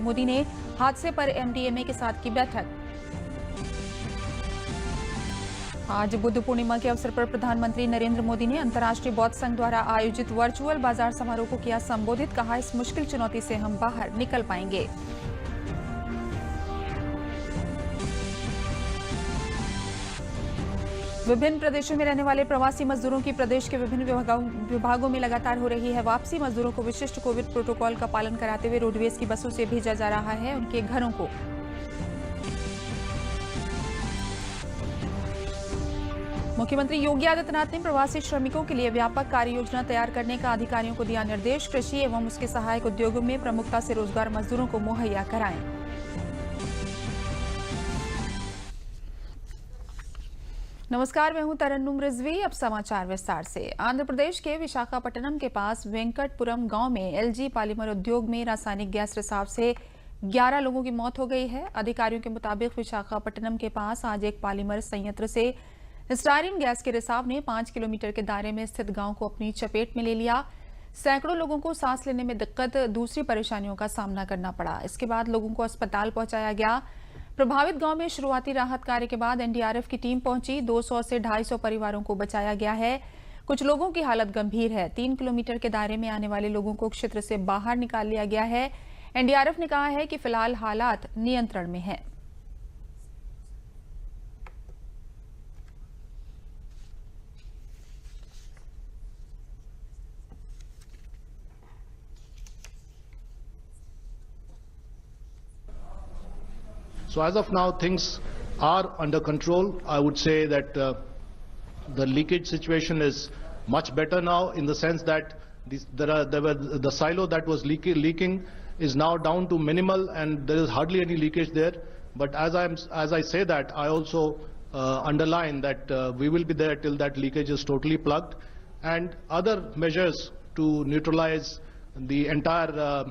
मोदी ने हादसे पर एमडीएमए के साथ की बैठक। आज बुद्ध पूर्णिमा के अवसर पर प्रधानमंत्री नरेंद्र मोदी ने अंतर्राष्ट्रीय बौद्ध संघ द्वारा आयोजित वर्चुअल बाजार समारोह को किया संबोधित। कहा, इस मुश्किल चुनौती से हम बाहर निकल पाएंगे। विभिन्न प्रदेशों में रहने वाले प्रवासी मजदूरों की प्रदेश के विभिन्न विभागों में लगातार हो रही है वापसी। मजदूरों को विशिष्ट कोविड प्रोटोकॉल का पालन कराते हुए रोडवेज की बसों से भेजा जा रहा है उनके घरों को। मुख्यमंत्री योगी आदित्यनाथ ने प्रवासी श्रमिकों के लिए व्यापक कार्य योजना तैयार करने का अधिकारियों को दिया निर्देश। कृषि एवं उसके सहायक उद्योगों में प्रमुखता से रोजगार मजदूरों को मुहैया कराएं। नमस्कार, मैं हूं तरन्नुम रिजवी। अब समाचार विस्तार से। आंध्र प्रदेश के विशाखापट्टनम के पास वेंकटपुरम गांव में एलजी पॉलीमर उद्योग में रासायनिक गैस रिसाव से 11 लोगों की मौत हो गई है। अधिकारियों के मुताबिक विशाखापट्टनम के पास आज एक पॉलीमर संयंत्र से स्टायरीन गैस के रिसाव ने 5 किलोमीटर के दायरे में स्थित गांव को अपनी चपेट में ले लिया। सैकड़ों लोगों को सांस लेने में दिक्कत, दूसरी परेशानियों का सामना करना पड़ा। इसके बाद लोगों को अस्पताल पहुंचाया गया। प्रभावित गांव में शुरुआती राहत कार्य के बाद एनडीआरएफ की टीम पहुंची। 200 से 250 परिवारों को बचाया गया है। कुछ लोगों की हालत गंभीर है। 3 किलोमीटर के दायरे में आने वाले लोगों को क्षेत्र से बाहर निकाल लिया गया है। एनडीआरएफ ने कहा है कि फिलहाल हालात नियंत्रण में हैं। So as of now, things are under control. I would say that the leakage situation is much better now, in the sense that the silo that was leaking is now down to minimal, and there is hardly any leakage there. But as I say that, I also underline that we will be there till that leakage is totally plugged, and other measures to neutralize the entire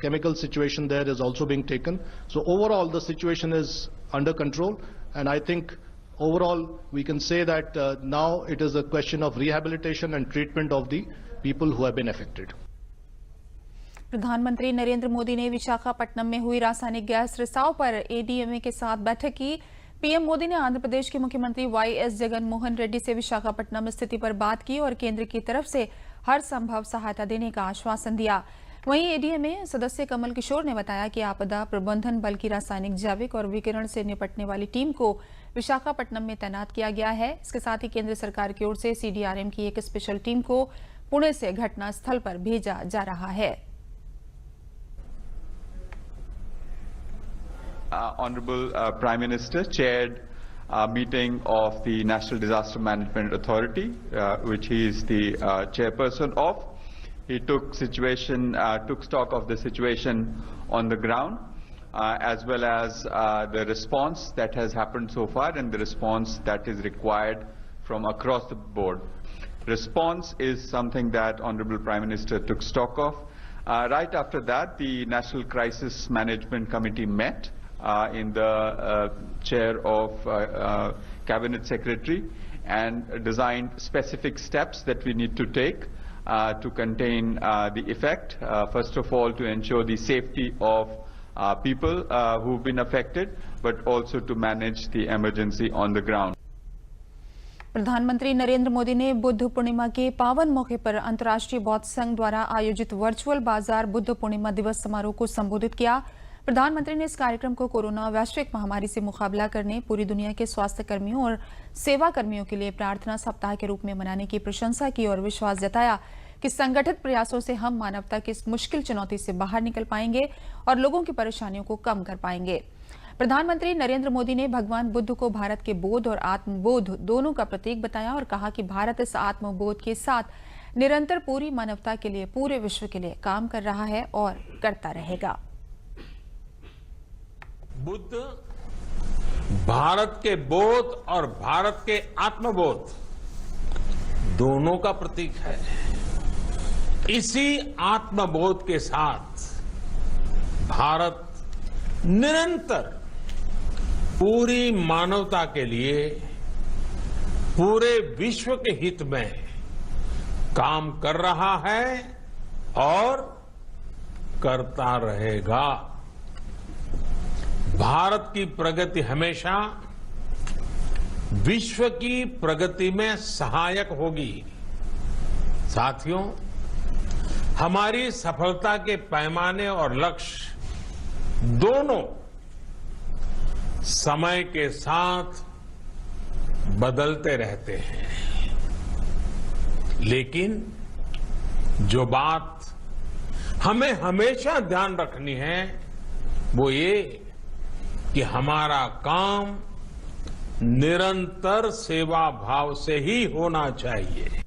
chemical situation there is also being taken. So overall the situation is under control, and I think overall we can say that now it is a question of rehabilitation and treatment of the people who have been affected. प्रधानमंत्री नरेंद्र मोदी ने विशाखापट्टनम में हुई रासायनिक gas रिसाव पर एडीएमए के साथ बैठक की। पीएम मोदी ने आंध्र प्रदेश के मुख्यमंत्री वाईएस जगनमोहन रेड्डी से विशाखापट्टनम स्थिति पर बात की और केंद्र की तरफ से हर संभव सहायता देने का आश्वासन दिया। वहीं एडीएमए सदस्य कमल किशोर ने बताया कि आपदा प्रबंधन बल की रासायनिक, जैविक और विकिरण से निपटने वाली टीम को विशाखापट्टनम में तैनात किया गया है। इसके साथ ही केंद्र सरकार की ओर से सीडीआरएम की एक स्पेशल टीम को पुणे से घटनास्थल पर भेजा जा रहा है। Honorable Prime Minister chaired a meeting of the National Disaster Management Authority, which he is the chairperson of. He took stock of the situation on the ground, as well as the response that has happened so far and the response that is required from across the board. Response is something that Honorable Prime Minister took stock of. Right after that, the National Crisis Management Committee met in the chair of Cabinet Secretary and designed specific steps that we need to take to contain the effect. First of all, to ensure the safety of people who've been affected, but also to manage the emergency on the ground. प्रधानमंत्री नरेंद्र मोदी ने बुद्ध पूर्णिमा के पावन मौके पर अंतर्राष्ट्रीय बौद्ध संघ द्वारा आयोजित वर्चुअल बाजार बुद्ध पूर्णिमा दिवस समारोह को संबोधित किया। प्रधानमंत्री ने इस कार्यक्रम को कोरोना वैश्विक महामारी से मुकाबला करने, पूरी दुनिया के स्वास्थ्य कर्मियों और सेवा कर्मियों के लिए प्रार्थना सप्ताह के रूप में मनाने की प्रशंसा की और विश्वास जताया कि संगठित प्रयासों से हम मानवता की इस मुश्किल चुनौती से बाहर निकल पाएंगे और लोगों की परेशानियों को कम कर पाएंगे। प्रधानमंत्री नरेंद्र मोदी ने भगवान बुद्ध को भारत के बोध और आत्मबोध दोनों का प्रतीक बताया और कहा कि भारत इस आत्मबोध के साथ निरंतर पूरी मानवता के लिए, पूरे विश्व के लिए काम कर रहा है और करता रहेगा। बुद्ध भारत के बोध और भारत के आत्मबोध दोनों का प्रतीक है। इसी आत्मबोध के साथ भारत निरंतर पूरी मानवता के लिए, पूरे विश्व के हित में काम कर रहा है और करता रहेगा। भारत की प्रगति हमेशा विश्व की प्रगति में सहायक होगी। साथियों, हमारी सफलता के पैमाने और लक्ष्य दोनों समय के साथ बदलते रहते हैं, लेकिन जो बात हमें हमेशा ध्यान रखनी है वो ये कि हमारा काम निरंतर सेवा भाव से ही होना चाहिए।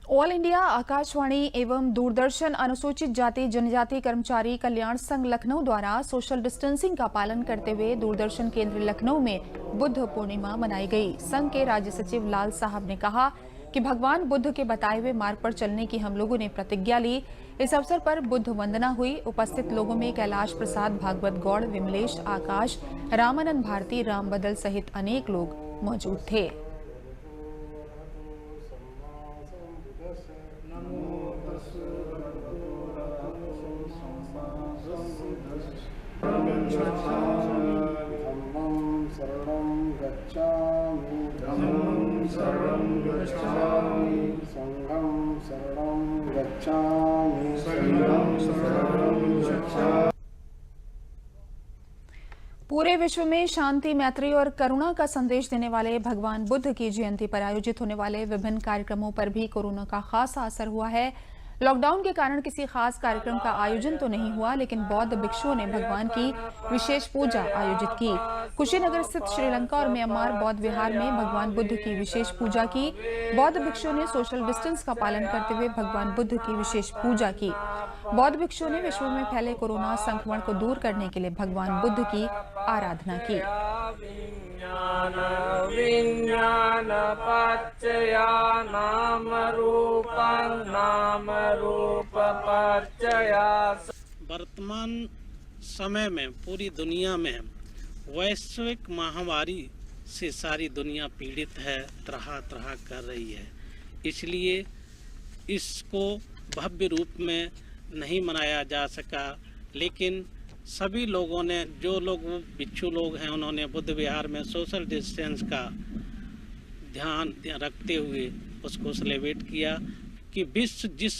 ऑल इंडिया आकाशवाणी एवं दूरदर्शन अनुसूचित जाति जनजाति कर्मचारी कल्याण संघ लखनऊ द्वारा सोशल डिस्टेंसिंग का पालन करते हुए दूरदर्शन केंद्र लखनऊ में बुद्ध पूर्णिमा मनाई गई। संघ के राज्य सचिव लाल साहब ने कहा कि भगवान बुद्ध के बताए हुए मार्ग पर चलने की हम लोगों ने प्रतिज्ञा ली। इस अवसर पर बुद्ध वंदना हुई। उपस्थित लोगों में कैलाश प्रसाद, भागवत गौड़, विमलेश, आकाश, रामानंद भारती, राम बदल सहित अनेक लोग मौजूद थे। पूरे विश्व में शांति, मैत्री और करुणा का संदेश देने वाले भगवान बुद्ध की जयंती पर आयोजित होने वाले विभिन्न कार्यक्रमों पर भी कोरोना का खासा असर हुआ है। लॉकडाउन के कारण किसी खास कार्यक्रम का आयोजन तो नहीं हुआ, लेकिन बौद्ध भिक्षुओं ने भगवान की विशेष पूजा आयोजित की। कुशीनगर स्थित श्रीलंका और म्यांमार बौद्ध विहार में भगवान बुद्ध की विशेष पूजा की। बौद्ध भिक्षुओं ने सोशल डिस्टेंस का पालन करते हुए भगवान बुद्ध की विशेष पूजा की। बौद्ध भिक्षुओं ने विश्व में फैले कोरोना संक्रमण को दूर करने के लिए भगवान बुद्ध की आराधना की। वर्तमान समय में पूरी दुनिया में वैश्विक महामारी से सारी दुनिया पीड़ित है, त्राह कर रही है। इसलिए इसको भव्य रूप में नहीं मनाया जा सका, लेकिन सभी लोगों ने, जो लोग भिक्षु लोग हैं, उन्होंने बुद्ध विहार में सोशल डिस्टेंस का ध्यान रखते हुए उसको सेलिब्रेट किया कि विश्व जिस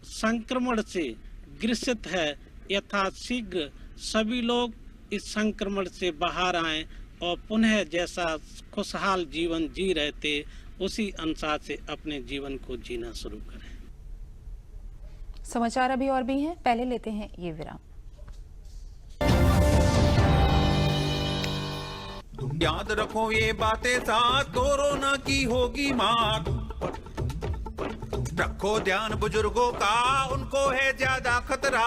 संक्रमण से ग्रसित है, यथाशीघ्र सभी लोग इस संक्रमण से बाहर आएं और पुनः जैसा खुशहाल जीवन जी रहे थे उसी अनुसार से अपने जीवन को जीना शुरू करें। समाचार अभी और भी हैं, पहले लेते हैं ये विराम। याद रखो ये बातें साथ, कोरोना की होगी मात। रखो ध्यान बुजुर्गों का, उनको है ज्यादा खतरा।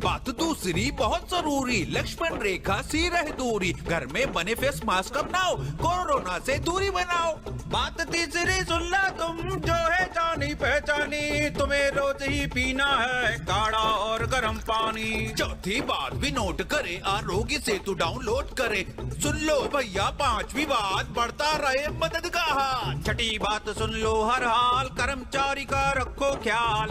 बात दूसरी बहुत जरूरी, लक्ष्मण रेखा सी रहे दूरी। घर में बने फेस मास्क अपनाओ, कोरोना से दूरी बनाओ। बात तीसरी सुन ला तुम, जो है जानी पहचानी, तुम्हें रोज ही पीना है काढ़ा और गर्म पानी। चौथी बात भी नोट करे, आरोग्य सेतु डाउनलोड करे। सुन लो भैया पांचवी बात, बढ़ता रहे मदद का हाथ। छठी बात सुन लो हर हाल, कर्मचारी का रखो ख्याल।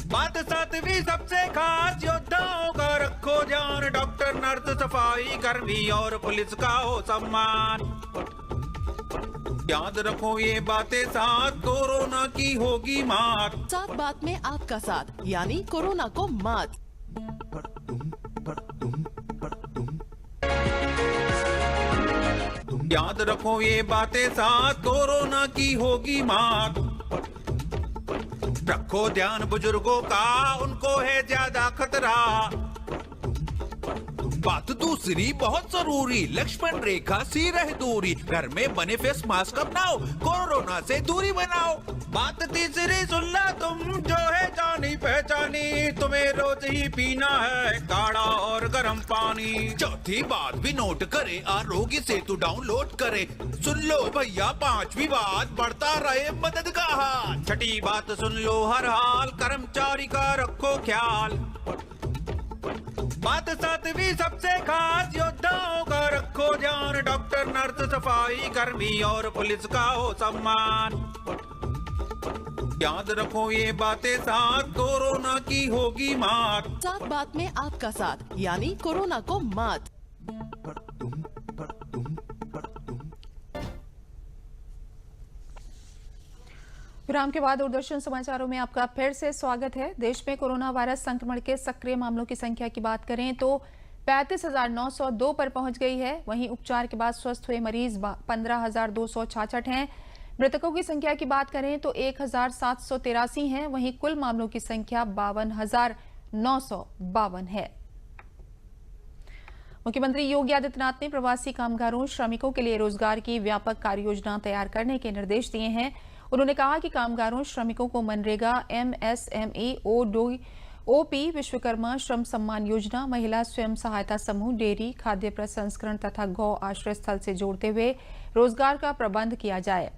बात सातवीं सबसे खास, योद्धाओं का रखो ध्यान। डॉक्टर, नर्स, सफाई कर्मी और पुलिस का हो सम्मान। याद रखो ये बातें साथ, कोरोना की होगी मात। सात बात में आपका साथ, यानी कोरोना को मात। याद रखो ये बातें साथ, कोरोना की होगी मात। रखो ध्यान बुजुर्गों का, उनको है ज्यादा खतरा। बात दूसरी बहुत जरूरी, लक्ष्मण रेखा सी रहे दूरी। घर में बने फेस मास्क अपनाओ, कोरोना से दूरी बनाओ। बात तीसरी सुन ला तुम, जो है जानी पहचानी, तुम्हें रोज ही पीना है काढ़ा और गर्म पानी। चौथी बात भी नोट करे, आरोग्य सेतु डाउनलोड करे। सुन लो भैया पांचवी बात, बढ़ता रहे मदद का हाथ। छठी बात सुन लो हर हाल, कर्मचारी का रखो ख्याल। बात सातवीं सबसे खास, योद्धाओं का रखो ध्यान। डॉक्टर, नर्स, सफाई कर्मी और पुलिस का हो सम्मान। याद रखो ये बातें साथ, कोरोना की होगी मात। सात बात में आपका साथ यानी कोरोना को मात। विराम के बाद दूरदर्शन समाचारों में आपका फिर से स्वागत है। देश में कोरोना वायरस संक्रमण के सक्रिय मामलों की संख्या की बात करें तो 35,902 पर पहुंच गई है। वहीं उपचार के बाद स्वस्थ हुए मरीज 15,266 हैं। मृतकों की संख्या की बात करें तो 1,783 हैं। वहीं कुल मामलों की संख्या 52,952 है। मुख्यमंत्री योगी आदित्यनाथ ने प्रवासी कामगारों श्रमिकों के लिए रोजगार की व्यापक कार्ययोजना तैयार करने के निर्देश दिए हैं। उन्होंने कहा कि कामगारों श्रमिकों को मनरेगा, MSME, OP, विश्वकर्मा श्रम सम्मान योजना, महिला स्वयं सहायता समूह, डेयरी, खाद्य प्रसंस्करण तथा गौ आश्रय स्थल से जोड़ते हुए रोजगार का प्रबंध किया जाए।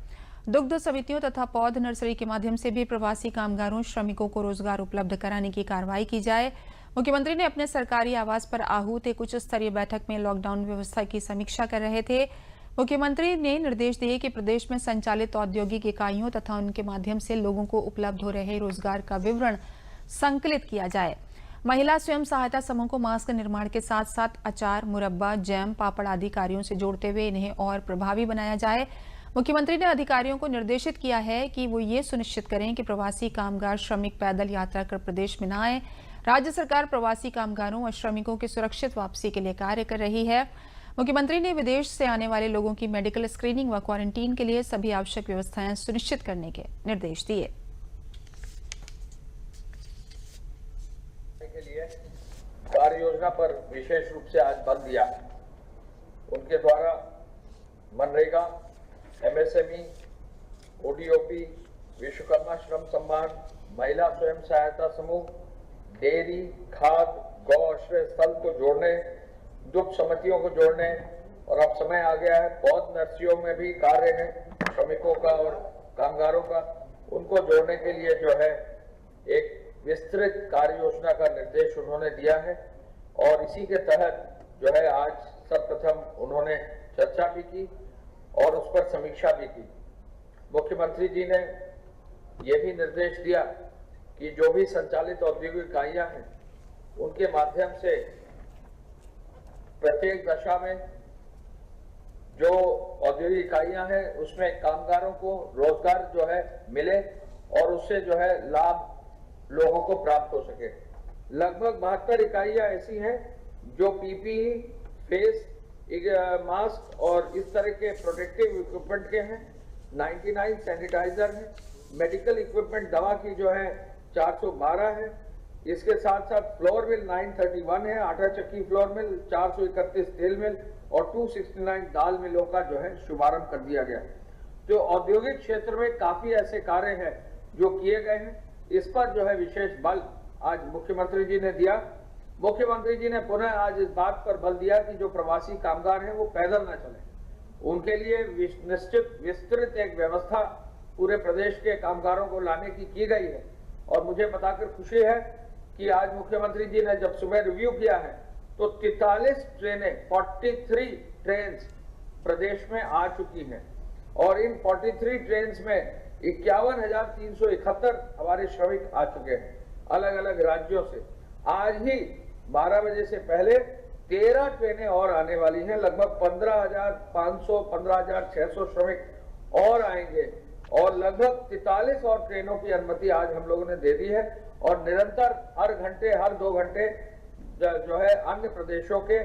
दुग्ध समितियों तथा पौध नर्सरी के माध्यम से भी प्रवासी कामगारों श्रमिकों को रोजगार उपलब्ध कराने की कार्रवाई की जाए। मुख्यमंत्री ने अपने सरकारी आवास पर आहूत एक उच्च स्तरीय बैठक में लॉकडाउन व्यवस्था की समीक्षा कर रहे थे। मुख्यमंत्री ने निर्देश दिए कि प्रदेश में संचालित औद्योगिक इकाइयों तथा उनके माध्यम से लोगों को उपलब्ध हो रहे रोजगार का विवरण संकलित किया जाए। महिला स्वयं सहायता समूह को मास्क निर्माण के साथ साथ अचार, मुरब्बा, जैम, पापड़ आदि कार्यों से जोड़ते हुए इन्हें और प्रभावी बनाया जाए। मुख्यमंत्री ने अधिकारियों को निर्देशित किया है कि वो ये सुनिश्चित करें कि प्रवासी कामगार श्रमिक पैदल यात्रा कर प्रदेश में न आए। राज्य सरकार प्रवासी कामगारों और श्रमिकों की सुरक्षित वापसी के लिए कार्य कर रही है। मुख्यमंत्री ने विदेश से आने वाले लोगों की मेडिकल स्क्रीनिंग व क्वारंटीन के लिए सभी आवश्यक व्यवस्थाएं सुनिश्चित करने के निर्देश दिए। के लिए कार्य योजना पर विशेष रूप से आज बल दिया। उनके द्वारा मनरेगा, MSME, ODOP, विश्वकर्मा श्रम सम्मान, महिला स्वयं सहायता समूह, डेयरी, खाद, गौ आश्रय स्थल को जोड़ने, दुग्ध समितियों को जोड़ने और अब समय आ गया है पौध नर्सरियों में भी कार्य है श्रमिकों का और कामगारों का, उनको जोड़ने के लिए जो है एक विस्तृत कार्य योजना का निर्देश उन्होंने दिया है। और इसी के तहत जो है आज सर्वप्रथम उन्होंने चर्चा भी की और उस पर समीक्षा भी की। मुख्यमंत्री जी ने यह भी निर्देश दिया कि जो भी संचालित औद्योगिक इकाइयां हैं उनके माध्यम से प्रत्येक दशा में जो औद्योगिक इकाइयां हैं उसमें कामगारों को रोजगार जो है मिले और उससे जो है लाभ लोगों को प्राप्त हो सके। लगभग 72 इकाइयां ऐसी हैं जो PPE, फेस मास्क और इस तरह के प्रोटेक्टिव इक्विपमेंट के हैं। 99 सैनिटाइजर है। मेडिकल इक्विपमेंट दवा की जो है 412 है। इसके साथ साथ फ्लोर मिल 931 है, आटा चक्की फ्लोर मिल, 431 तेल मिल और 269 दाल मिलों का जो है शुभारंभ कर दिया गया। तो औद्योगिक क्षेत्र में काफी ऐसे कार्य हैं जो किए गए हैं। इस पर जो है विशेष बल आज मुख्यमंत्री जी ने दिया। मुख्यमंत्री जी ने पुनः आज इस बात पर बल दिया कि जो प्रवासी कामगार हैं वो पैदल न चले, उनके लिए निश्चित विस्तृत एक व्यवस्था पूरे प्रदेश के कामगारों को लाने की गई है। और मुझे बताकर खुशी है कि आज मुख्यमंत्री जी ने जब सुबह रिव्यू किया है तो 43 ट्रेनें 43 ट्रेन प्रदेश में आ चुकी हैं और इन 43 ट्रेन में 51,371 हमारे श्रमिक आ चुके हैं अलग अलग राज्यों से। आज ही 12 बजे से पहले 13 ट्रेनें और आने वाली हैं। लगभग 15,500 15,600 श्रमिक और आएंगे और लगभग 43 और ट्रेनों की अनुमति आज हम लोगों ने दे दी है। और निरंतर हर घंटे हर 2 घंटे जो है अन्य प्रदेशों के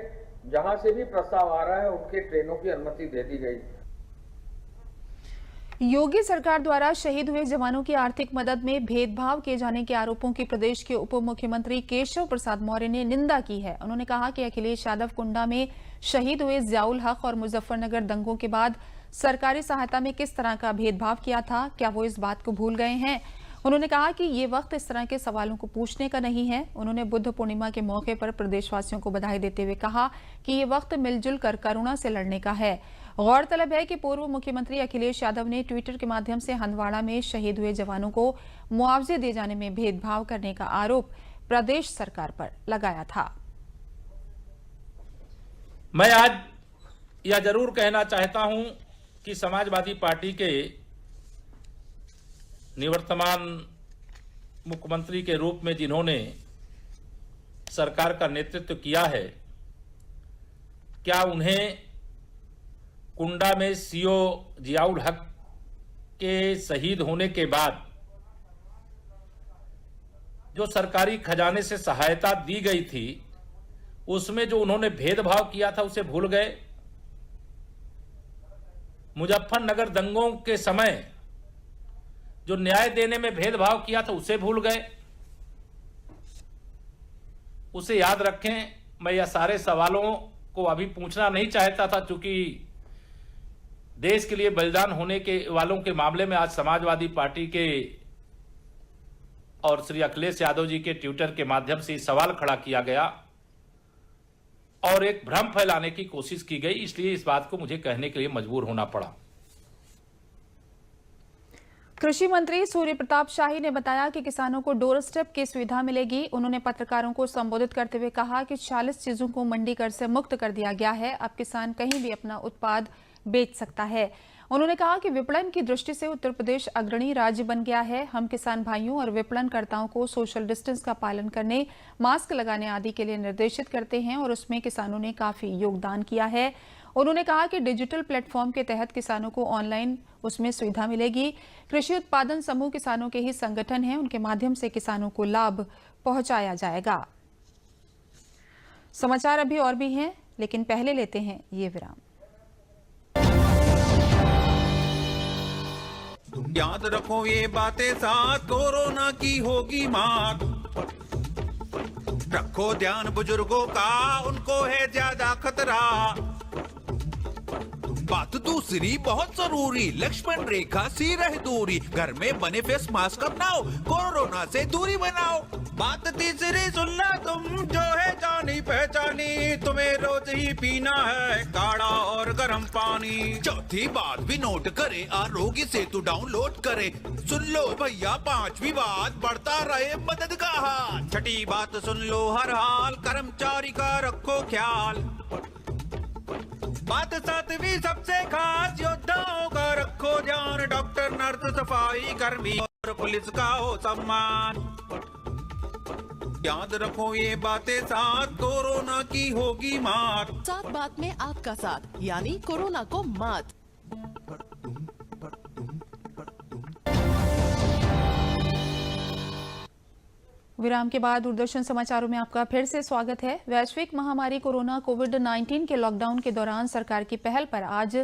जहां से भी प्रस्ताव आ रहा है उनके ट्रेनों की अनुमति दे दी गई। योगी सरकार द्वारा शहीद हुए जवानों की आर्थिक मदद में भेदभाव किए जाने के आरोपों की प्रदेश के उप मुख्यमंत्री केशव प्रसाद मौर्य ने निंदा की है। उन्होंने कहा कि अखिलेश यादव कुंडा में शहीद हुए जियाउल हक और मुजफ्फरनगर दंगों के बाद सरकारी सहायता में किस तरह का भेदभाव किया था, क्या वो इस बात को भूल गए हैं? उन्होंने कहा कि ये वक्त इस तरह के सवालों को पूछने का नहीं है। उन्होंने बुद्ध पूर्णिमा के मौके पर प्रदेशवासियों को बधाई देते हुए कहा कि ये वक्त मिलजुल कर करुणा से लड़ने का है। गौरतलब है कि पूर्व मुख्यमंत्री अखिलेश यादव ने ट्विटर के माध्यम से हंदवाड़ा में शहीद हुए जवानों को मुआवजे दिए जाने में भेदभाव करने का आरोप प्रदेश सरकार पर लगाया था। मैं आज यह जरूर कहना चाहता हूं कि समाजवादी पार्टी के निवर्तमान मुख्यमंत्री के रूप में जिन्होंने सरकार का नेतृत्व किया है, क्या उन्हें कुंडा में सीओ जियाउल हक के शहीद होने के बाद जो सरकारी खजाने से सहायता दी गई थी, उसमें जो उन्होंने भेदभाव किया था उसे भूल गए? मुजफ्फरनगर दंगों के समय जो न्याय देने में भेदभाव किया था उसे भूल गए? उसे याद रखें। मैं यह सारे सवालों को अभी पूछना नहीं चाहता था, क्योंकि देश के लिए बलिदान होने के वालों के मामले में आज समाजवादी पार्टी के और श्री अखिलेश यादव जी के ट्विटर के माध्यम से सवाल खड़ा किया गया और एक भ्रम फैलाने की कोशिश की गई, इसलिए इस बात को मुझे कहने के लिए मजबूर होना पड़ा। कृषि मंत्री सूर्य प्रताप शाही ने बताया कि किसानों को डोर स्टेप की सुविधा मिलेगी। उन्होंने पत्रकारों को संबोधित करते हुए कहा कि 40 चीजों को मंडी कर से मुक्त कर दिया गया है। अब किसान कहीं भी अपना उत्पाद बेच सकता है। उन्होंने कहा कि विपणन की दृष्टि से उत्तर प्रदेश अग्रणी राज्य बन गया है। हम किसान भाइयों और विपणनकर्ताओं को सोशल डिस्टेंस का पालन करने, मास्क लगाने आदि के लिए निर्देशित करते हैं और उसमें किसानों ने काफी योगदान किया है। उन्होंने कहा कि डिजिटल प्लेटफॉर्म के तहत किसानों को ऑनलाइन उसमें सुविधा मिलेगी। कृषि उत्पादन समूह किसानों के ही संगठन हैं, उनके माध्यम से किसानों को लाभ पहुंचाया जाएगा। समाचार अभी और भी हैं, लेकिन पहले लेते हैं ये विराम। याद रखो ये बातें साथ, कोरोना की होगी मात। रखो ध्यान बुजुर्गों का, उनको है ज्यादा खतरा। बात दूसरी बहुत जरूरी, लक्ष्मण रेखा सी रहे दूरी। घर में बने फेस मास्क अपनाओ, कोरोना से दूरी बनाओ। बात तीसरी सुनना तुम, जो है जानी पहचानी। तुम्हें रोज ही पीना है काढ़ा और गर्म पानी। चौथी बात भी नोट करे, आरोग्य सेतु डाउनलोड करे। सुन लो भैया पांचवी बात, बढ़ता रहे मदद का हाथ। छठी बात सुन लो हर हाल, कर्मचारी का रखो ख्याल। बात सातवीं सबसे खास, योद्धाओं का रखो ध्यान। डॉक्टर, नर्स, सफाई कर्मी और पुलिस का हो सम्मान। याद रखो ये बातें साथ, कोरोना की होगी मात। साथ बात में आपका साथ, यानी कोरोना को मात। विराम के बाद दूरदर्शन समाचारों में आपका फिर से स्वागत है। वैश्विक महामारी कोरोना कोविड-19 के लॉकडाउन के दौरान सरकार की पहल पर आज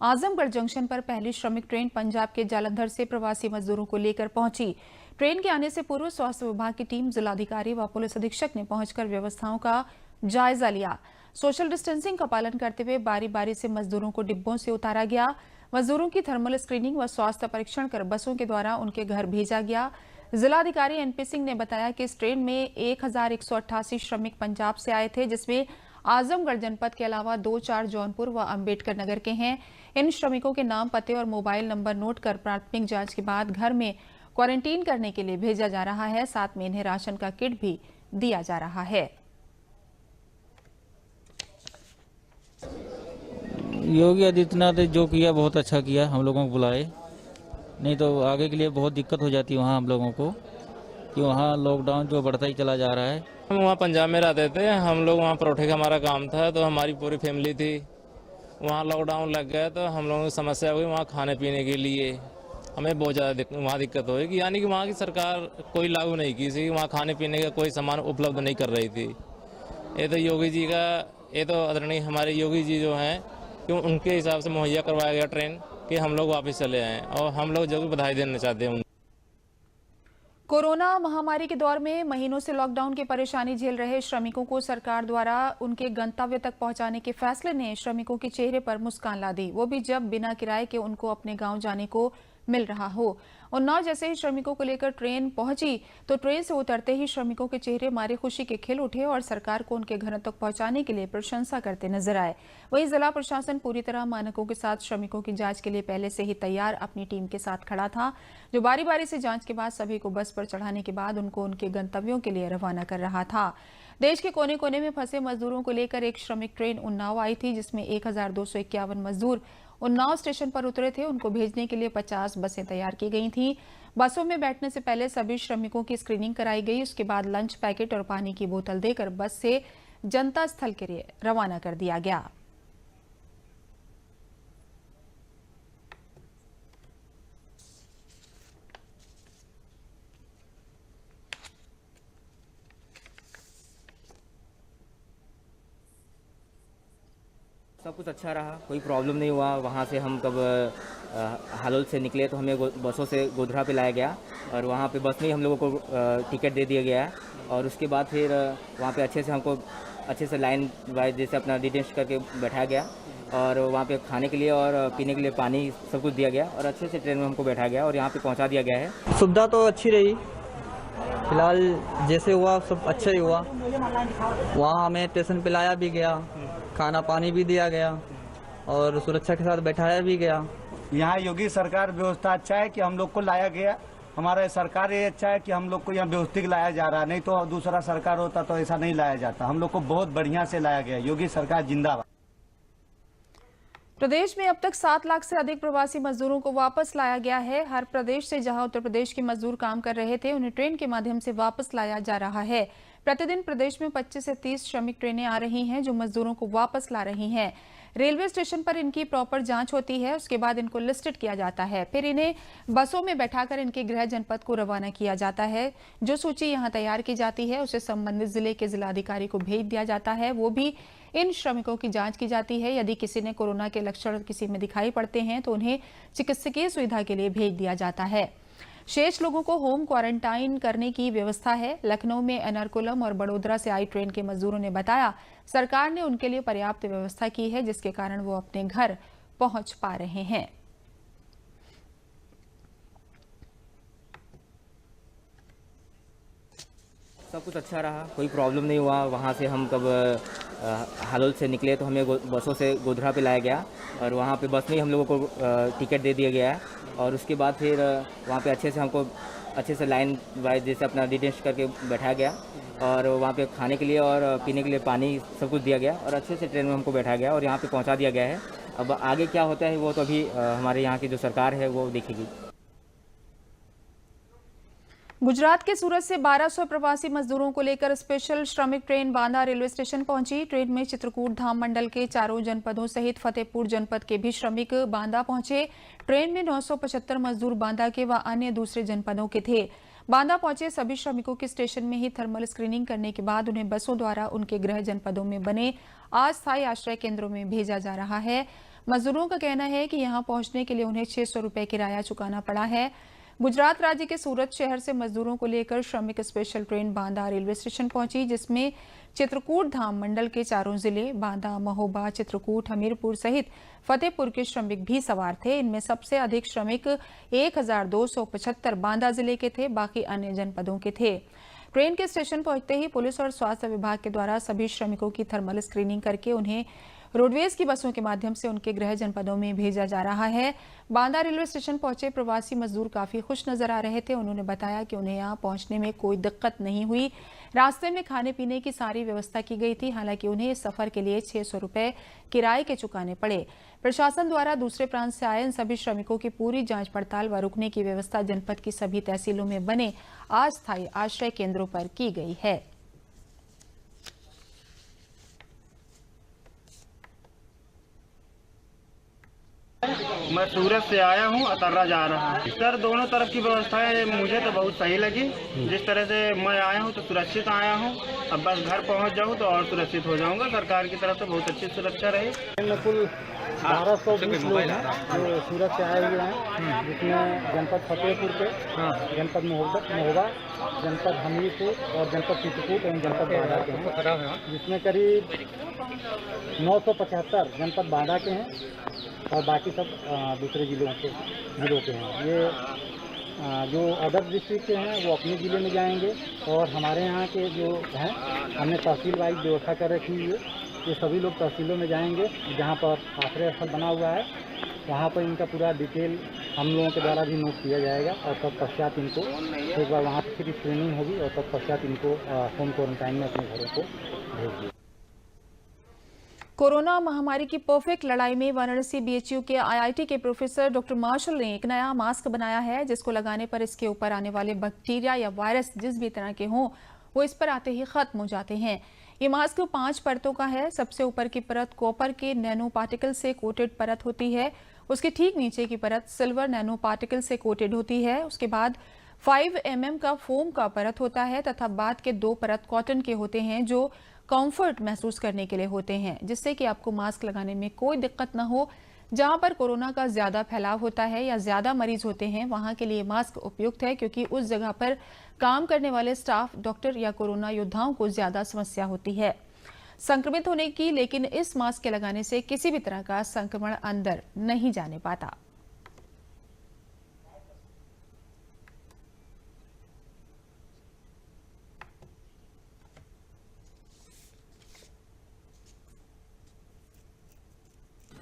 आजमगढ़ जंक्शन पर पहली श्रमिक ट्रेन पंजाब के जालंधर से प्रवासी मजदूरों को लेकर पहुंची। ट्रेन के आने से पूर्व स्वास्थ्य विभाग की टीम, जिलाधिकारी व पुलिस अधीक्षक ने पहुंचकर व्यवस्थाओं का जायजा लिया। सोशल डिस्टेंसिंग का पालन करते हुए बारी बारी से मजदूरों को डिब्बों से उतारा गया। मजदूरों की थर्मल स्क्रीनिंग व स्वास्थ्य परीक्षण कर बसों के द्वारा उनके घर भेजा गया। जिलाधिकारी एनपी सिंह ने बताया कि इस ट्रेन में 1188 श्रमिक पंजाब से आए थे, जिसमें आजमगढ़ जनपद के अलावा 2-4 जौनपुर व अंबेडकर नगर के हैं। इन श्रमिकों के नाम, पते और मोबाइल नंबर नोट कर प्राथमिक जांच के बाद घर में क्वारंटीन करने के लिए भेजा जा रहा है। साथ में इन्हें राशन का किट भी दिया जा रहा है। योगी आदित्यनाथ ने जो किया बहुत अच्छा किया, हम लोगों को बुलाए, नहीं तो आगे के लिए बहुत दिक्कत हो जाती है वहाँ हम लोगों को, कि वहाँ लॉकडाउन जो बढ़ता ही चला जा रहा है। हम वहाँ पंजाब में रहते थे, हम लोग वहाँ परोठे का हमारा काम था, तो हमारी पूरी फैमिली थी। वहाँ लॉकडाउन लग गया तो हम लोगों को समस्या हुई वहाँ खाने पीने के लिए। हमें बहुत ज़्यादा वहाँ दिक्कत हुई, यानी कि वहाँ की सरकार कोई लागू नहीं की थी, वहाँ खाने पीने का कोई सामान उपलब्ध नहीं कर रही थी। ये तो योगी जी का, ये तो आदरणीय हमारे योगी जी जो हैं, क्यों उनके हिसाब से मुहैया करवाया गया ट्रेन कि हम लोग वापस चले आएँ, और हम लोग जो भी बधाई देना चाहते हैं। कोरोना महामारी के दौर में महीनों से लॉकडाउन की परेशानी झेल रहे श्रमिकों को सरकार द्वारा उनके गंतव्य तक पहुंचाने के फैसले ने श्रमिकों के चेहरे पर मुस्कान ला दी, वो भी जब बिना किराए के उनको अपने गांव जाने को मिल रहा हो। उन्नाव जैसे ही श्रमिकों को लेकर ट्रेन पहुंची तो ट्रेन से उतरते ही श्रमिकों के चेहरे मारे खुशी के खिल उठे और सरकार को उनके घरों तक पहुंचाने के लिए प्रशंसा करते नजर आए। वहीं जिला प्रशासन पूरी तरह मानकों के साथ श्रमिकों की जांच के लिए पहले से ही तैयार अपनी टीम के साथ खड़ा था, जो बारी बारी से जांच के बाद सभी को बस पर चढ़ाने के बाद उनको उनके गंतव्यों के लिए रवाना कर रहा था। देश के कोने कोने में फंसे मजदूरों को लेकर एक श्रमिक ट्रेन उन्नाव आई थी, जिसमें 1251 मजदूर उन्नाव स्टेशन पर उतरे थे। उनको भेजने के लिए 50 बसें तैयार की गई थीं। बसों में बैठने से पहले सभी श्रमिकों की स्क्रीनिंग कराई गई। उसके बाद लंच पैकेट और पानी की बोतल देकर बस से जनता स्थल के लिए रवाना कर दिया गया। सब कुछ अच्छा रहा, कोई प्रॉब्लम नहीं हुआ। वहाँ से हम कब हालोल से निकले तो हमें बसों से गोधरा पे लाया गया और वहाँ पे बस में ही हम लोगों को टिकट दे दिया गया है। और उसके बाद फिर वहाँ पे अच्छे से लाइन वाइज जैसे अपना डिटेंस करके बैठाया गया और वहाँ पे खाने के लिए और पीने के लिए पानी सब कुछ दिया गया और अच्छे से ट्रेन में हमको बैठाया गया और यहाँ पे पहुँचा दिया गया है। सुविधा तो अच्छी रही, फिलहाल जैसे हुआ सब अच्छा ही हुआ। वहाँ हमें स्टेशन पे लाया भी गया, खाना पानी भी दिया गया और सुरक्षा के साथ बैठाया भी गया। यहाँ योगी सरकार व्यवस्था अच्छा है कि हम लोग को लाया गया। हमारा सरकार ये अच्छा है कि हम लोग को यहाँ व्यवस्थित लाया जा रहा है, नहीं तो दूसरा सरकार होता तो ऐसा नहीं लाया जाता। हम लोग को बहुत बढ़िया से लाया गया। योगी सरकार जिंदाबाद। प्रदेश में अब तक 7 लाख से अधिक प्रवासी मजदूरों को वापस लाया गया है। हर प्रदेश से जहां उत्तर प्रदेश के मजदूर काम कर रहे थे, उन्हें ट्रेन के माध्यम से वापस लाया जा रहा है। प्रतिदिन प्रदेश में 25 से 30 श्रमिक ट्रेनें आ रही हैं जो मजदूरों को वापस ला रही हैं। रेलवे स्टेशन पर इनकी प्रॉपर जांच होती है, उसके बाद इनको लिस्टेड किया जाता है, फिर इन्हें बसों में बैठाकर इनके गृह जनपद को रवाना किया जाता है। जो सूची यहां तैयार की जाती है उसे संबंधित जिले के जिलाधिकारी को भेज दिया जाता है। वो भी इन श्रमिकों की जांच की जाती है। यदि किसी ने कोरोना के लक्षण किसी में दिखाई पड़ते हैं तो उन्हें चिकित्सकीय सुविधा के लिए भेज दिया जाता है। शेष लोगों को होम क्वारंटाइन करने की व्यवस्था है। लखनऊ में एर्नाकुलम और बड़ोदरा से आई ट्रेन के मजदूरों ने बताया, सरकार ने उनके लिए पर्याप्त व्यवस्था की है, जिसके कारण वो अपने घर पहुंच पा रहे हैं। सब कुछ अच्छा रहा, कोई प्रॉब्लम नहीं हुआ। वहाँ से हम कब हालोल से निकले तो हमें बसों से गोधरा पे लाया गया और वहाँ पे बस में ही हम लोगों को टिकट दे दिया गया है और उसके बाद फिर वहाँ पे अच्छे से लाइन वाइज जैसे अपना डिटेंस करके बैठाया गया और वहाँ पे खाने के लिए और पीने के लिए पानी सब कुछ दिया गया और अच्छे से ट्रेन में हमको बैठाया गया और यहाँ पे पहुँचा दिया गया है। अब आगे क्या होता है वो तो अभी हमारे यहाँ की जो सरकार है वो देखेगी। गुजरात के सूरत से 1200 प्रवासी मजदूरों को लेकर स्पेशल श्रमिक ट्रेन बांदा रेलवे स्टेशन पहुंची। ट्रेन में चित्रकूट धाम मंडल के चारों जनपदों सहित फतेहपुर जनपद के भी श्रमिक बांदा पहुंचे। ट्रेन में 975 मजदूर बांदा के व अन्य दूसरे जनपदों के थे। बांदा पहुंचे सभी श्रमिकों की स्टेशन में ही थर्मल स्क्रीनिंग करने के बाद उन्हें बसों द्वारा उनके गृह जनपदों में बने अस्थायी आश्रय केंद्रों में भेजा जा रहा है। मजदूरों का कहना है कि यहां पहुंचने के लिए उन्हें 600 रुपए किराया चुकाना पड़ा है। गुजरात राज्य के सूरत शहर से मजदूरों को लेकर श्रमिक special train Banda railway station पहुंची, जिसमें चित्रकूट धाम मंडल के चारों जिले बांदा, महोबा, चित्रकूट, हमीरपुर सहित फतेहपुर के श्रमिक भी सवार थे। इनमें सबसे अधिक श्रमिक 1275 बांदा जिले के थे, बाकी अन्य जनपदों के थे। ट्रेन के स्टेशन पहुंचते ही पुलिस और स्वास्थ्य विभाग के द्वारा सभी श्रमिकों की थर्मल स्क्रीनिंग करके उन्हें रोडवेज की बसों के माध्यम से उनके गृह जनपदों में भेजा जा रहा है। बांदा रेलवे स्टेशन पहुंचे प्रवासी मजदूर काफी खुश नजर आ रहे थे। उन्होंने बताया कि उन्हें यहां पहुंचने में कोई दिक्कत नहीं हुई। रास्ते में खाने पीने की सारी व्यवस्था की गई थी। हालांकि उन्हें इस सफर के लिए 600 रुपए किराए के चुकाने पड़े। प्रशासन द्वारा दूसरे प्रांत से आए इन सभी श्रमिकों की पूरी जांच पड़ताल व रुकने की व्यवस्था जनपद की सभी तहसीलों में बने अस्थायी आश्रय केंद्रों पर की गई है। मैं सूरत से आया हूँ, अतर्रा जा रहा हूँ। सर दोनों तरफ की व्यवस्थाएं मुझे तो बहुत सही लगी। जिस तरह से मैं आया हूँ तो सुरक्षित आया हूँ। अब बस घर पहुँच जाऊँ तो और सुरक्षित हो जाऊँगा। सरकार की तरफ से बहुत अच्छी सुरक्षा रही। कुल 1220 लोग हैं जो सूरत से आए हुए हैं, जिसमें जनपद फतेहपुर के, जनपद महोबा, जनपद हमीरपुर और जनपद चित्रकूट एवं जनपद बांदा के हैं, जिसमें करीब 975 जनपद बांदा के हैं और बाकी सब दूसरे जिलों के हैं। ये जो अदर डिस्ट्रिक्ट के हैं वो अपने ज़िले में जाएंगे और हमारे यहाँ के जो हैं हमने तहसील वाइज व्यवस्था कर रखी है। ये सभी लोग तहसीलों में जाएंगे जहाँ पर आश्रय स्थल बना हुआ है, वहाँ पर इनका पूरा डिटेल हम लोगों के द्वारा भी नोट किया जाएगा और तत्पश्चात इनको एक बार वहाँ पर फिर स्क्रीनिंग होगी और तत्पश्चात इनको होम क्वारंटाइन में अपने घरों को भेज दिया। कोरोना महामारी की परफेक्ट लड़ाई में वाराणसी बीएचयू के आईआईटी के प्रोफेसर डॉक्टर मार्शल ने एक नया मास्क बनाया है, जिसको लगाने पर इसके ऊपर आने वाले बैक्टीरिया या वायरस जिस भी तरह के हों वो इस पर आते ही खत्म हो जाते हैं। ये मास्क 5 परतों का है। सबसे ऊपर की परत कॉपर के नैनो पार्टिकल से कोटेड परत होती है। उसके ठीक नीचे की परत सिल्वर नैनो पार्टिकल से कोटेड होती है। उसके बाद 5 mm का फोम का परत होता है तथा बाद के 2 परत कॉटन के होते हैं जो कंफर्ट महसूस करने के लिए होते हैं, जिससे कि आपको मास्क लगाने में कोई दिक्कत न हो। जहां पर कोरोना का ज्यादा फैलाव होता है या ज्यादा मरीज होते हैं वहां के लिए मास्क उपयुक्त है, क्योंकि उस जगह पर काम करने वाले स्टाफ, डॉक्टर या कोरोना योद्धाओं को ज्यादा समस्या होती है संक्रमित होने की। लेकिन इस मास्क के लगाने से किसी भी तरह का संक्रमण अंदर नहीं जाने पाता।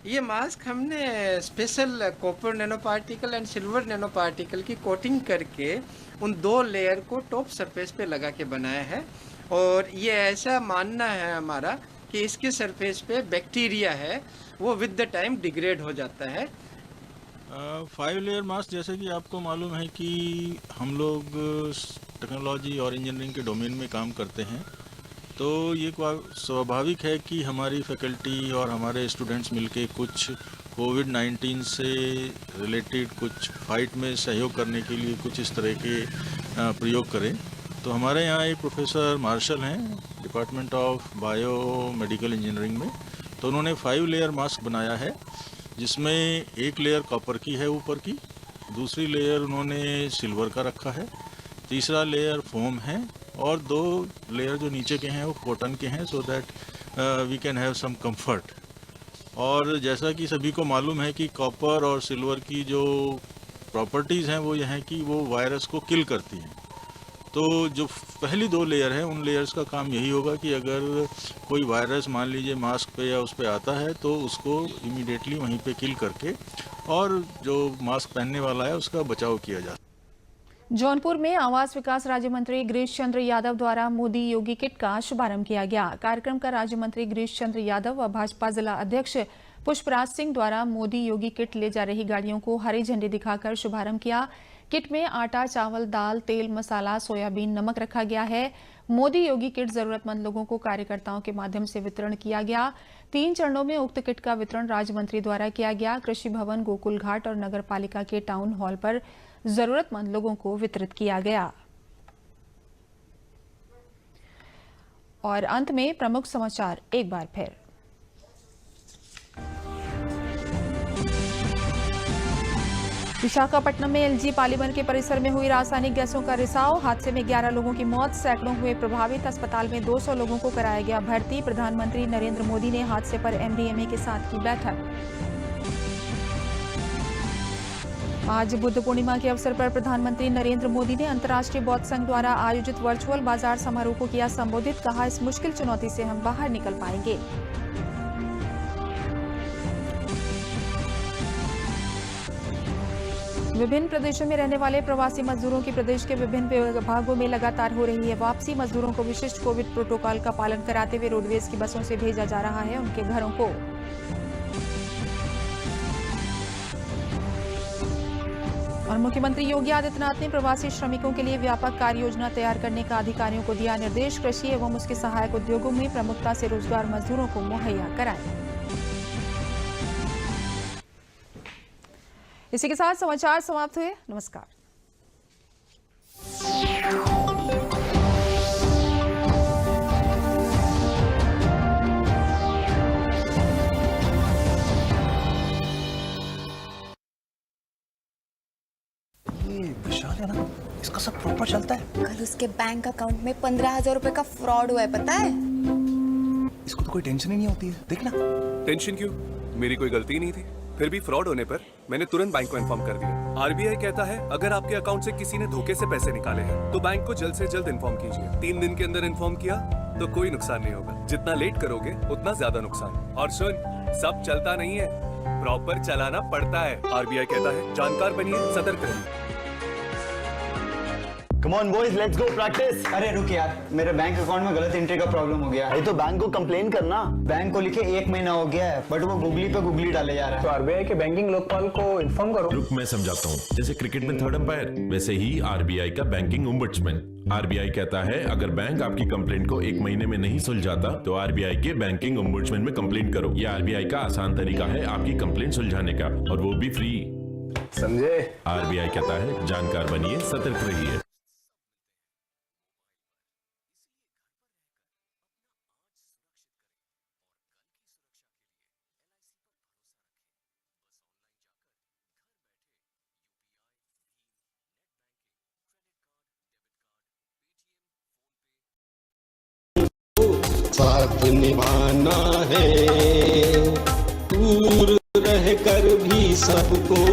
ये मास्क हमने special copper nano particle and silver nano particle की कोटिंग करके उन 2 लेयर को टॉप सरफेस पे लगा के बनाया है। और ये ऐसा मानना है हमारा कि इसके सरफेस पे बैक्टीरिया है वो विद द टाइम डिग्रेड हो जाता है। 5 लेयर मास्क, जैसे कि आपको मालूम है कि हम लोग टेक्नोलॉजी और इंजीनियरिंग के डोमेन में काम करते हैं, तो ये स्वाभाविक है कि हमारी फैकल्टी और हमारे स्टूडेंट्स मिलके कुछ कोविड-19 से रिलेटेड कुछ फाइट में सहयोग करने के लिए कुछ इस तरह के प्रयोग करें। तो हमारे यहाँ एक प्रोफेसर मार्शल हैं department of bio medical engineering में, तो उन्होंने 5 लेयर मास्क बनाया है, जिसमें एक लेयर कॉपर की है ऊपर की, दूसरी लेयर उन्होंने सिल्वर का रखा है, तीसरा लेयर फोम है और 2 लेयर जो नीचे के हैं वो कॉटन के हैं, so that we can have some comfort. और जैसा कि सभी को मालूम है कि कॉपर और सिल्वर की जो प्रॉपर्टीज़ हैं वो यह है कि वो वायरस को किल करती हैं। तो जो पहली 2 लेयर हैं उन लेयर्स का काम यही होगा कि अगर कोई वायरस मान लीजिए मास्क पे या उस पे आता है तो उसको इमीडिएटली वहीं पे किल करके और जो मास्क पहनने वाला है उसका बचाव किया जाए। जौनपुर में आवास विकास राज्य मंत्री गिरीश चंद्र यादव द्वारा मोदी योगी किट का शुभारंभ किया गया। कार्यक्रम का राज्य मंत्री गिरीश चंद्र यादव व भाजपा जिला अध्यक्ष पुष्पराज सिंह द्वारा मोदी योगी किट ले जा रही गाड़ियों को हरी झंडी दिखाकर शुभारंभ किया। किट में आटा, चावल, दाल, तेल, मसाला, सोयाबीन, नमक रखा गया है। मोदी योगी किट जरूरतमंद लोगों को कार्यकर्ताओं के माध्यम से वितरण किया गया। 3 चरणों में उक्त किट का वितरण राज्य मंत्री द्वारा किया गया। कृषि भवन, गोकुल घाट और नगर पालिका के टाउन हॉल पर जरूरतमंद लोगों को वितरित किया गया। और अंत में प्रमुख समाचार एक बार फिर। विशाखापट्टनम में एलजी पॉलीमर के परिसर में हुई रासायनिक गैसों का रिसाव। हादसे में 11 लोगों की मौत, सैकड़ों हुए प्रभावित। अस्पताल में 200 लोगों को कराया गया भर्ती। प्रधानमंत्री नरेंद्र मोदी ने हादसे पर एमडीएमए के साथ की बैठक। आज बुद्ध पूर्णिमा के अवसर पर प्रधानमंत्री नरेंद्र मोदी ने अंतर्राष्ट्रीय बौद्ध संघ द्वारा आयोजित वर्चुअल बाजार समारोह को किया संबोधित। कहा, इस मुश्किल चुनौती से हम बाहर निकल पाएंगे। विभिन्न प्रदेशों में रहने वाले प्रवासी मजदूरों की प्रदेश के विभिन्न भागों में लगातार हो रही है वापसी। मजदूरों को विशिष्ट कोविड प्रोटोकॉल का पालन कराते हुए रोडवेज की बसों से भेजा जा रहा है उनके घरों को। और मुख्यमंत्री योगी आदित्यनाथ ने प्रवासी श्रमिकों के लिए व्यापक कार्य योजना तैयार करने का अधिकारियों को दिया निर्देश। कृषि एवं उसके सहायक उद्योगों में प्रमुखता से रोजगार मजदूरों को मुहैया कराएं। इसी के साथ समाचार समाप्त हुए। नमस्कार। ये विशाल है ना, इसका सब प्रॉपर चलता है। कल उसके बैंक अकाउंट में 15,000 रुपए का फ्रॉड हुआ है, पता है? इसको तो कोई टेंशन ही नहीं होती है, देखना। टेंशन क्यों? मेरी कोई गलती नहीं थी। फिर भी फ्रॉड होने पर मैंने तुरंत बैंक को इन्फॉर्म कर दिया। आरबीआई कहता है अगर आपके अकाउंट से किसी ने धोखे से पैसे निकाले हैं तो बैंक को जल्द से जल्द इन्फॉर्म कीजिए। 3 दिन के अंदर इन्फॉर्म किया तो कोई नुकसान नहीं होगा। जितना लेट करोगे उतना ज्यादा नुकसान। और सुन, सब चलता नहीं है, प्रॉपर चलाना पड़ता है। आरबीआई कहता है जानकार बनिए, सतर्क रहिए। Come on boys, let's go practice. अरे रुक यार, मेरे बैंक अकाउंट में गलत एंट्री का प्रॉब्लम हो गया है। तो बैंक को कंप्लेन करना। बैंक को लिखे 1 महीना हो गया है, बट वो गूगली पे गूगली डाले जा रहा है। तो आरबीआई के बैंकिंग लोकपाल को इन्फॉर्म करो। रुक, मैं समझाता हूँ। जैसे क्रिकेट में थर्ड अंपायर, वैसे ही आरबीआई का बैंकिंग ओम्बड्समैन। आरबीआई कहता है अगर बैंक आपकी कंप्लेंट को 1 महीने में नहीं सुलझाता तो आरबीआई के बैंकिंग ओम्बड्समैन में कंप्लेंट करो। यह आरबीआई का आसान तरीका है आपकी कंप्लेंट सुलझाने का, और वो भी फ्री। समझे? आरबीआई कहता है जानकार बनिए, सतर्क रहिए। साथ निभाना है, दूर रहकर भी सबको